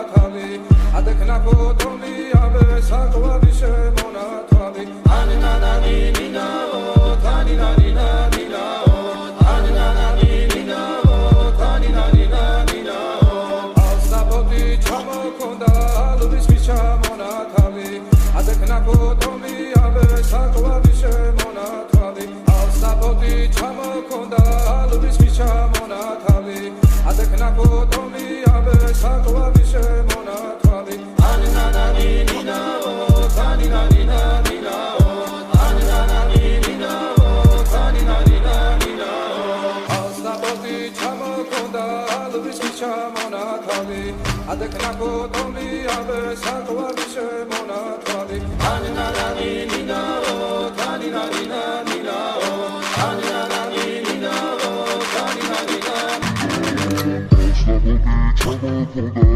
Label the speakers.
Speaker 1: მონათალი ადექნა ფოტომი აბე საკვარი შემონათალი ანანანი ნინაო თანინანი ნინაო ანანანი ნინაო თანინანი ნინაო ასაბოდი ჩამოქონდა ლუვის ჩამონათალი ადექნა ფოტომი აბე საკვარი შემონათალი ასაბოდი ჩამოქონდა ლუვის ჩამონათალი ადექნა ფოტომი აბე საკვარი შემონათალი ანანანი ნინაო თანინანი ნინაო ანანანი ნინაო თანინანი ნინაო ასაბოდი ჩამოქონდა ლუვის ჩამონათალი ადექნა ფოტომი აბე საკვარი შემონათალი ანანანი ნინაო თანინანი ნინაო ანანანი ნინაო თანინანი ნინაო